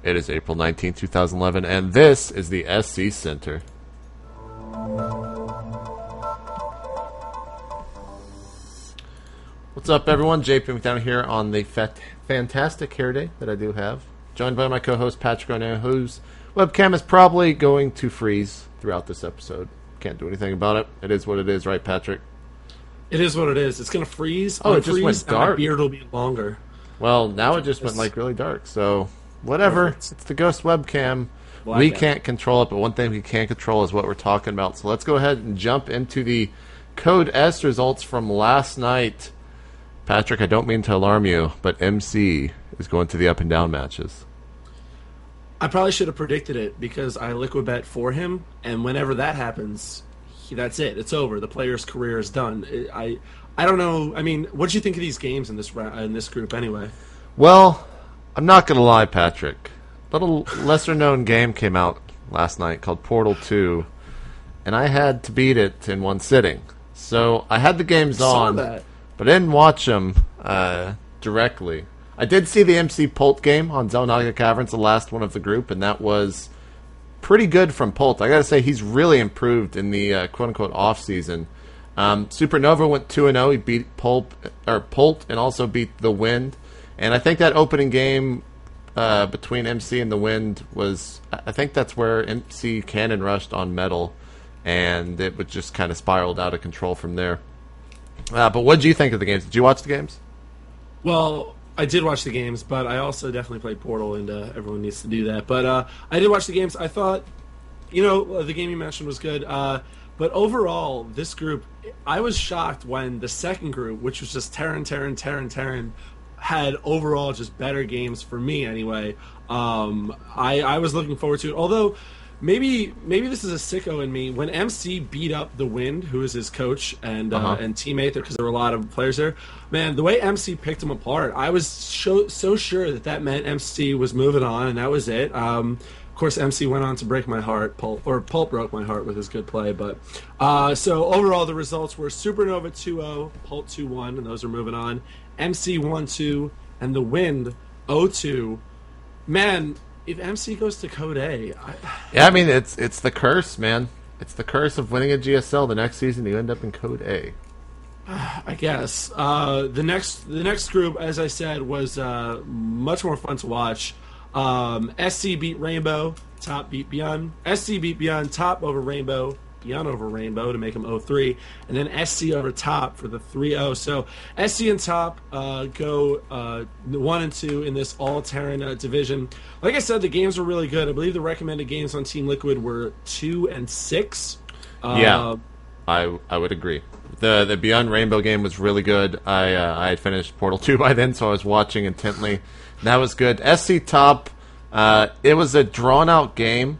It is April 19th, 2011, and this is the SC Center. What's up, everyone? JP down here on the fantastic hair day that I do have. Joined by my co-host, Patrick Arnett, whose webcam is probably going to freeze throughout this episode. Can't do anything about it. It is what it is, right, Patrick? It is what it is. It's going to freeze. Oh, it just went dark. And my beard will be longer. Well, now it just went really dark, so whatever. It's the Ghost webcam. We can't control it, but one thing we can control is what we're talking about. So let's go ahead and jump into the Code S results from last night. Patrick, I don't mean to alarm you, but MC is going to the up and down matches. I probably should have predicted it because I liquid bet for him, and whenever that happens, that's it. It's over. The player's career is done. I don't know. I mean, what did you think of these games in this group anyway? Well, I'm not going to lie, Patrick. A little lesser-known game came out last night called Portal 2, and I had to beat it in one sitting. So I had the games on, but I didn't watch them directly. I did see the MC Pult game on Zelnaga Caverns, the last one of the group, and that was pretty good from Pult. I got to say, he's really improved in the quote-unquote off-season. Supernova went 2-0. He beat Pult and also beat The Wind. And I think that opening game between MC and The Wind was... I think that's where MC cannon rushed on Metal, and it would just kind of spiraled out of control from there. But what did you think of the games? Did you watch the games? Well, I did watch the games, but I also definitely played Portal, and everyone needs to do that. But I did watch the games. I thought, the game you mentioned was good. But overall, this group, I was shocked when the second group, which was just Terran, had overall just better games for me anyway. I was looking forward to it. Although, maybe this is a sicko in me. When MC beat up The Wind, who is his coach and teammate, because there were a lot of players there, man, the way MC picked him apart, I was so sure that meant MC was moving on, and that was it. Of course, MC went on to break my heart. Pulp broke my heart with his good play. But so overall, the results were Supernova 2-0, Pulp 2-1, and those are moving on. MC 1-2, and The Wind 0-2. Man, if MC goes to Code A... I mean, it's the curse, man. It's the curse of winning a GSL. The next season, you end up in Code A. I guess. The next group, as I said, was much more fun to watch. SC beat Rainbow, Top beat Beyond. SC beat Beyond, Top over Rainbow, Beyond over Rainbow to make them 0-3, and then SC over Top for the 3-0. So SC and Top go 1 and 2 in this all-Terran division. Like I said, the games were really good. I believe the recommended games on Team Liquid were 2 and 6. Yeah, I would agree. The Beyond Rainbow game was really good. I had finished Portal 2 by then, so I was watching intently. That was good. SC Top, it was a drawn-out game,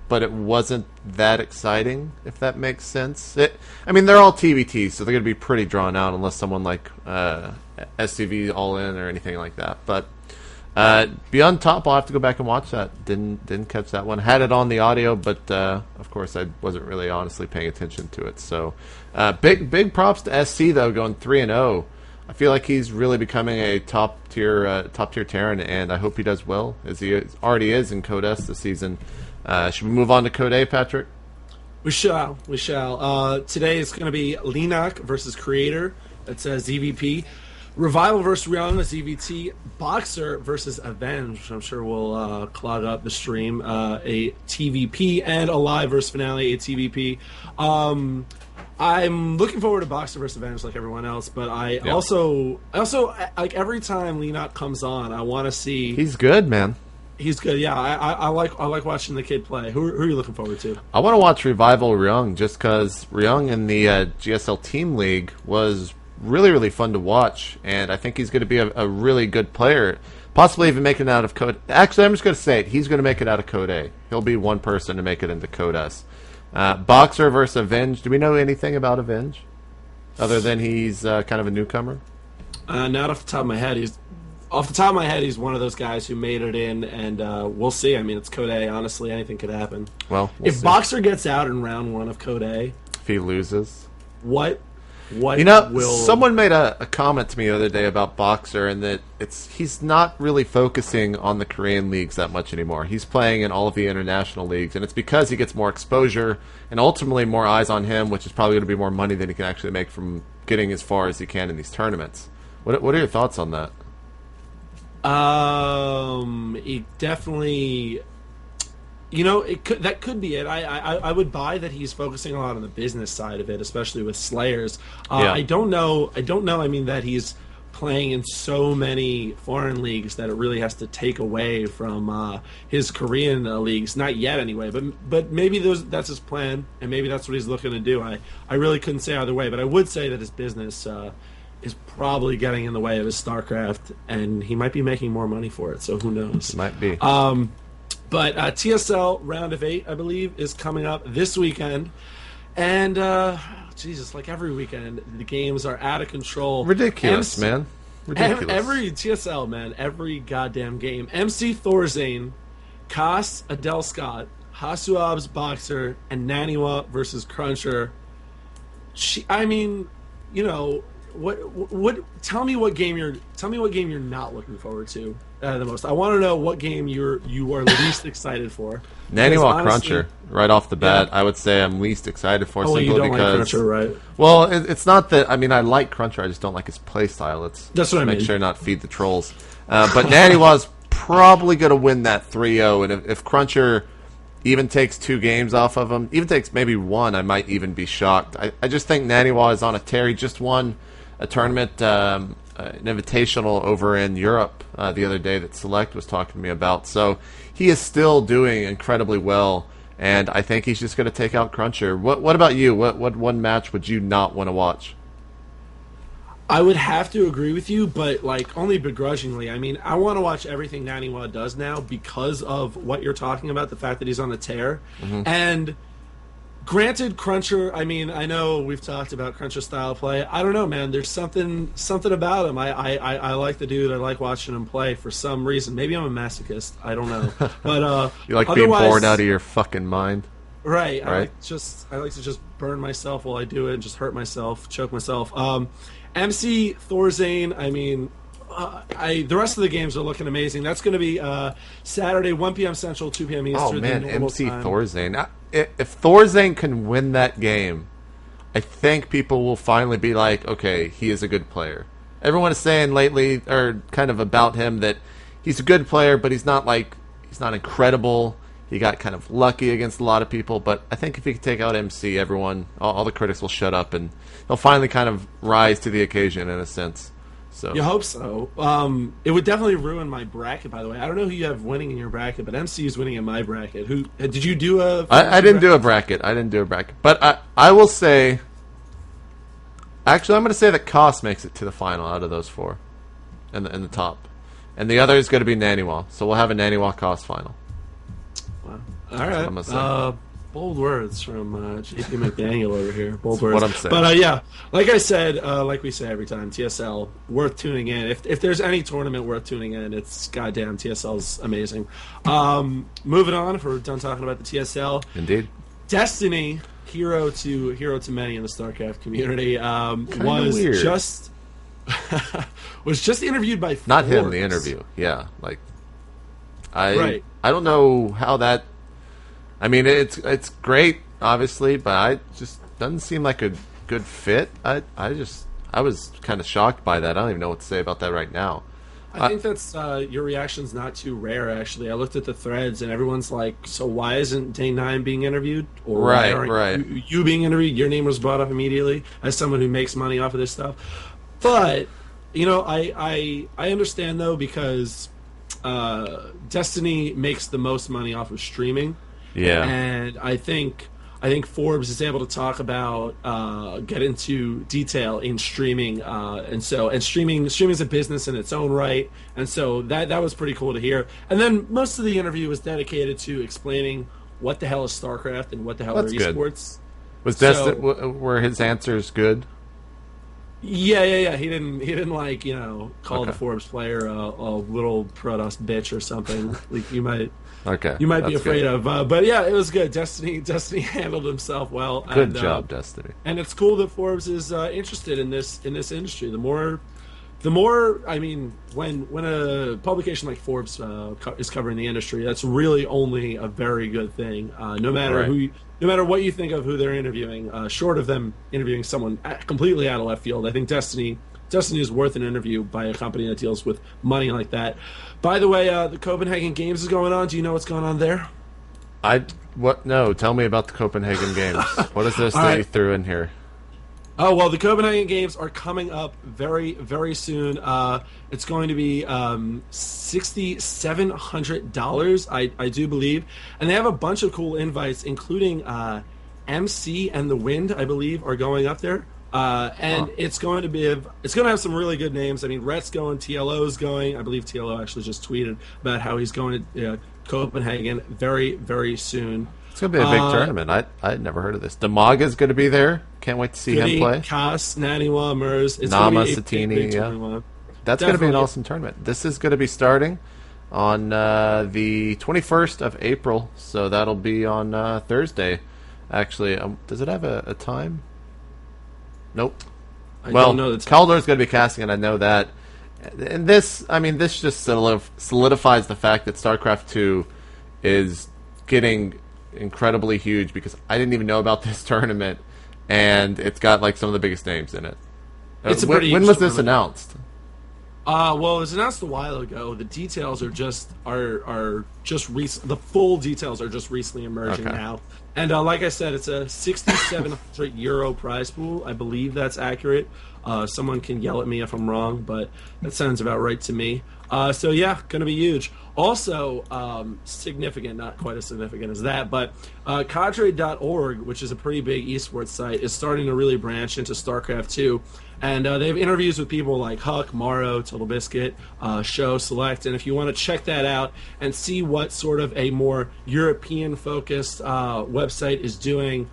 but it wasn't that exciting, if that makes sense. They're all TBTs, so they're going to be pretty drawn out unless someone like SCV all in or anything like that. But Beyond Top, I'll have to go back and watch that. Didn't catch that one. Had it on the audio, but of course I wasn't really honestly paying attention to it. So big props to SC though, going 3-0. I feel like he's really becoming a top tier Terran, and I hope he does well as he already is in Code S this season. Should we move on to Code A, Patrick? We shall. Today is going to be Linak versus Creator. That's ZVP. Revival versus Rihanna, ZVT. Boxer versus Avenge, which I'm sure will clog up the stream. A TVP, and Alive versus Finale, a TVP. I'm looking forward to Boxer versus Avenge like everyone else, but I also like every time Linak comes on, I want to see. He's good, man. He's good, yeah. I like watching the kid play. Who are you looking forward to? I want to watch Revival Ryung just because Ryung in the GSL Team League was really, really fun to watch, and I think he's going to be a really good player, possibly even making it out of Code... Actually, I'm just going to say it. He's going to make it out of Code A. He'll be one person to make it into Code S. Boxer versus Avenge. Do we know anything about Avenge? Other than he's kind of a newcomer? Not off the top of my head. He's one of those guys who made it in, and we'll see. I mean, it's Code A. Honestly, anything could happen. Well, if Boxer gets out in round 1 of Code A... If he loses... What what You know, will someone made a comment to me the other day about Boxer, and that he's not really focusing on the Korean leagues that much anymore. He's playing in all of the international leagues, and it's because he gets more exposure and ultimately more eyes on him, which is probably going to be more money than he can actually make from getting as far as he can in these tournaments. What are your thoughts on that? It definitely, that could be it. I would buy that he's focusing a lot on the business side of it, especially with Slayers. Yeah. I don't know. I mean, that he's playing in so many foreign leagues that it really has to take away from his Korean leagues. Not yet, anyway. But maybe that's his plan, and maybe that's what he's looking to do. I really couldn't say either way, but I would say that his business is probably getting in the way of his Starcraft, and he might be making more money for it. So who knows? Might be. But TSL round of 8, I believe, is coming up this weekend, and Jesus, like every weekend, the games are out of control. Ridiculous, man. Ridiculous. Every TSL, man, every goddamn game. MC Thorzane, Koss, Adele Scott, Hasuab's Boxer, and Naniwa versus Cruncher. What? Tell me what game you're not looking forward to the most. I want to know what game you are least excited for. Naniwa Cruncher, right off the bat, I would say I'm least excited for. Oh, simply you don't because, like Cruncher, right? Well, it's not that. I mean, I like Cruncher. I just don't like his play style. That's what I mean. Make sure not feed the trolls. But Naniwa's probably going to win that 3-0, and if Cruncher even takes 2 games off of him, even takes maybe 1, I might even be shocked. I just think Naniwa is on a tear. He just won a tournament, an invitational over in Europe the other day that Select was talking to me about. So he is still doing incredibly well, and I think he's just going to take out Cruncher. What about you? What one match would you not want to watch? I would have to agree with you, but only begrudgingly. I mean, I want to watch everything Naniwa does now because of what you're talking about, the fact that he's on a tear. Mm-hmm. And granted, Cruncher, I mean, I know we've talked about Cruncher style play. I don't know, man. There's something about him. I like the dude. I like watching him play for some reason. Maybe I'm a masochist. I don't know. But you like being bored out of your fucking mind? Right. I like to just burn myself while I do it and just hurt myself, choke myself. MC Thorzane, I mean, the rest of the games are looking amazing. That's going to be Saturday, 1 p.m. Central, 2 p.m. Eastern. Oh, man, MC Thorzane. If Thorzane can win that game, I think people will finally be like, okay, he is a good player. Everyone is saying lately, or kind of about him, that he's a good player, but he's not incredible. He got kind of lucky against a lot of people, but I think if he can take out MC, all the critics will shut up, and he'll finally kind of rise to the occasion in a sense. So you hope so. It would definitely ruin my bracket, by the way. I don't know who you have winning in your bracket, but MC is winning in my bracket. Who did you do a? I didn't do a bracket. But I will say. Actually, I'm going to say that Koss makes it to the final out of those 4, in the top, and the other is going to be Naniwa. So we'll have a Naniwa Koss final. Wow. All right. Bold words from JP McDaniel over here. Bold words. What I'm saying. But yeah, like I said, like we say every time, TSL worth tuning in. If there's any tournament worth tuning in, it's goddamn TSL's amazing. Moving on, if we're done talking about the TSL. Indeed. Destiny, hero to many in the Starcraft community, was just interviewed by Forbes. Not him, the interview. Yeah, I don't know how that. I mean, it's great, obviously, but it just doesn't seem like a good fit. I was kind of shocked by that. I don't even know what to say about that right now. I think that's your reaction's not too rare, actually. I looked at the threads, and everyone's like, so why isn't Day 9 being interviewed? Or why aren't you being interviewed? Your name was brought up immediately as someone who makes money off of this stuff. But, I understand, though, because Destiny makes the most money off of streaming. Yeah. And I think Forbes is able to talk about get into detail in streaming, and streaming is a business in its own right, and so that was pretty cool to hear. And then most of the interview was dedicated to explaining what the hell is StarCraft and what the hell are esports. Were his answers good? Yeah. He didn't like call the Okay. Forbes player a little Protoss bitch or something. Like Okay, you might be that's afraid good. of. But yeah, it was good. Destiny handled himself well, Good job, Destiny. and it's cool that Forbes is interested in this industry. The more I mean, when a publication like Forbes is covering the industry, that's really only a very good thing. Right. No matter what you think of who they're interviewing, short of them interviewing someone completely out of left field, I think Destiny is worth an interview by a company that deals with money like that. By the way, the Copenhagen Games is going on. Do you know what's going on there? I what? No, tell me about the Copenhagen Games. What is this All that you right. threw in here? Oh well, the Copenhagen Games are coming up very, very soon. It's going to be $6,700, I do believe, and they have a bunch of cool invites, including MC and the Wind, I believe, are going up there. And Huh. it's going to have some really good names. I mean, Rhett's going, TLO's going. I believe TLO actually just tweeted about how he's going to Copenhagen very, very soon. It's gonna be a big tournament. I'd never heard of this. Damaga's gonna be there. Can't wait to see him Goody, play. Cass, Naniwa, Mers. It's Nama, going to be a Satini, big yeah. tournament. That's gonna be an Definitely. awesome tournament. This is gonna be starting on the 21st of April, so that'll be on Thursday. Actually, does it have a time? Nope. I Well, don't know the Caldor's going to be casting it. I know that. And this just solidifies the fact that StarCraft 2 is getting incredibly huge because I didn't even know about this tournament, and it's got like some of the biggest names in it. It's a when, pretty when huge was this tournament. announced? Well, it was announced a while ago. The details are just the full details are just recently emerging Okay. now. And like I said, it's a 6,700 euro prize pool. I believe that's accurate. Someone can yell at me if I'm wrong, but that sounds about right to me. So yeah, going to be huge. Also, significant, not quite as significant as that, but Cadre.org, which is a pretty big esports site, is starting to really branch into StarCraft 2. And they have interviews with people like Huck, Morrow, Total Biscuit, Show, Select. And if you want to check that out and see what sort of a more European-focused website is doing,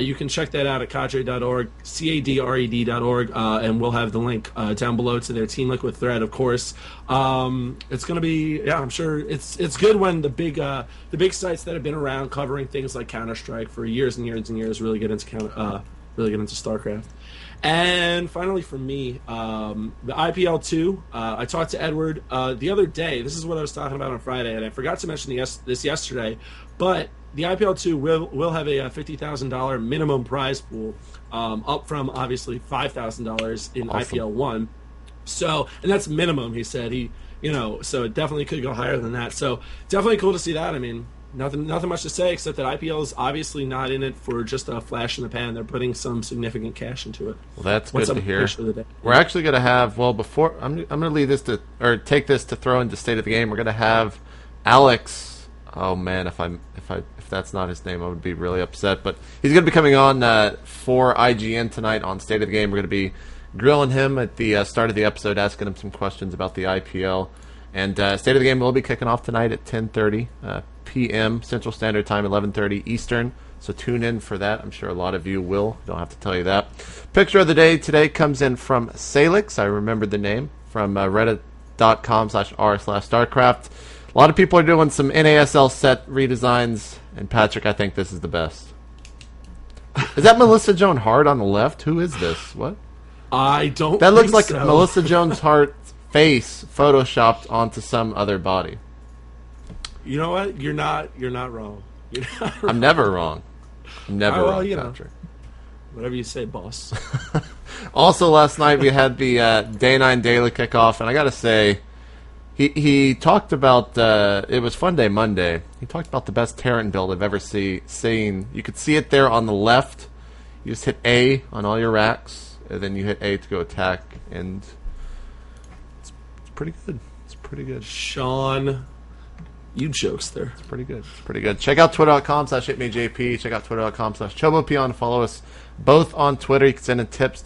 you can check that out at cadre.org, cadred.org, and we'll have the link down below to their Team Liquid thread, of course. It's going to be, yeah, I'm sure it's good when the big sites that have been around covering things like Counter-Strike for years and years and years really get into StarCraft. And finally, for me, the IPL 2. I talked to Edward the other day. This is what I was talking about on Friday, and I forgot to mention this yesterday. But the IPL 2 will have a $50,000 minimum prize pool, up from obviously $5,000 in Awesome. IPL 1. So, and that's minimum. He said so it definitely could go higher than that. So, definitely cool to see that. I mean, nothing much to say except that IPL is obviously not in it for just a flash in the pan. They're putting some significant cash into it. Well, that's What's good to up, hear. Fish, for the day? We're actually going to have, well, before I'm going to leave this to, or take this to throw into State of the Game. We're going to have Alex. Oh man, if that's not his name, I would be really upset. But he's going to be coming on for IGN tonight on State of the Game. We're going to be grilling him at the start of the episode, asking him some questions about the IPL. And State of the Game will be kicking off tonight at 10:30 p.m. Central Standard Time, 11:30 Eastern. So tune in for that. I'm sure a lot of you will. Don't have to tell you that. Picture of the day today comes in from Salix. I remembered the name from reddit.com/r/StarCraft. A lot of people are doing some NASL set redesigns, and Patrick, I think this is the best. Is that Melissa Joan Hart on the left? Who is this? What? I don't. That looks think like so. Melissa Joan Hart's face photoshopped onto some other body. You know what? You're not wrong. You're not wrong. I'm never wrong. I'm never well, wrong, you know. Patrick. Whatever you say, boss. Also, last night we had the Day 9 Daily kickoff, and I gotta say, he talked about, it was Fun Day Monday. He talked about the best Terran build I've ever seen. You could see it there on the left. You just hit A on all your racks, and then you hit A to go attack, and it's pretty good. It's pretty good. Sean, you jokester. Pretty good. It's pretty good. Check out twitter.com/itmeJP. Check out twitter.com/ChoboPeon. Follow us both on Twitter. You can send in tips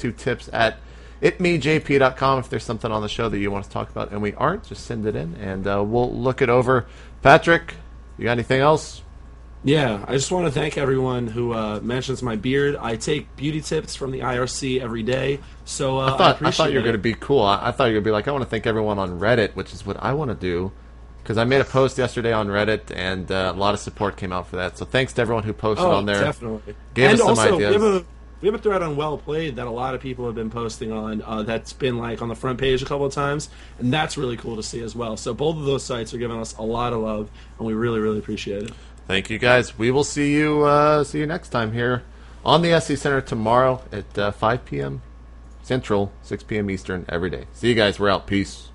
at itmejp.com if there's something on the show that you want us to talk about and we aren't. Just send it in and we'll look it over. Patrick, you got anything else? Yeah, I just want to thank everyone who mentions my beard. I take beauty tips from the IRC every day, so I I thought appreciate you were going to it. be cool. I thought you were going to be like, I want to thank everyone on Reddit, which is what I want to do. Because I made a post yesterday on Reddit, and a lot of support came out for that. So thanks to everyone who posted Oh, on there, definitely. gave And us some also, ideas. we have a thread on Well Played that a lot of people have been posting on. That's been like on the front page a couple of times, and that's really cool to see as well. So both of those sites are giving us a lot of love, and we really, really appreciate it. Thank you guys. We will see you next time here on the SC Center tomorrow at 5 p.m. Central, 6 p.m. Eastern every day. See you guys. We're out. Peace.